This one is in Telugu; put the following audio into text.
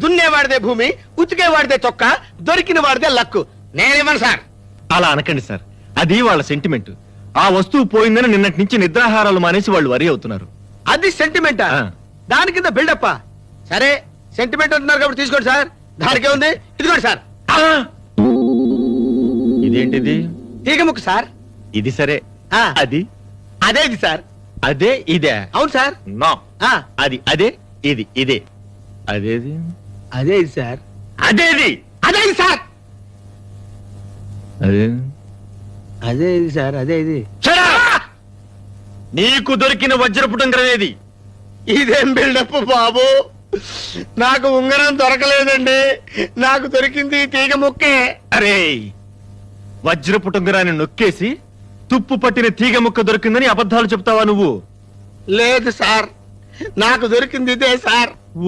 దున్నేవాడిదే భూమి, ఉతికేవాడిదే చొక్కా, దొరికిన వాడిదే లక్కు. నేనేమను సార్? అలా అనకండి సార్, అది వాళ్ళ సెంటిమెంట్. ఆ వస్తువు పోయిందని నిన్నటి నుంచి నిద్రాహారాలు మానేసి వాళ్ళు వరి అవుతున్నారు. అది సెంటిమెంటా? దాని కింద బిల్డప్పా? సరే సెంటిమెంట్ అంటున్నారు కాబట్టి తీసుకోండి సార్. దానికే ఉంది, ఇదిగోండి సార్. ఇదేంటిది? తీగ ముక్క సార్. ఇది సరే, అది అదే ఇది సార్. అదే ఇదే? అవును సార్. నో, అది అదే ఇది ఇదే. అదేది? అదే ఇది సార్. అదేది? అదే ఇది సార్. అదే అదే ఇది సార్. అదే ఇది. నీకు దొరికిన వజ్రపు ఉంగరం ఏది? ఇదేం బిల్డప్ బాబు, నాకు ఉంగరం దొరకలేదండి. నాకు దొరికింది తీగ ముక్కే. అరే, వజ్రపు ఉంగరాన్ని నొక్కేసి తుప్పు పట్టిన తీగ ముక్క దొరికిందని అబద్ధాలు చెప్తావా నువ్వు? లేదు సార్, నాకు దొరికింది ఇదే సార్.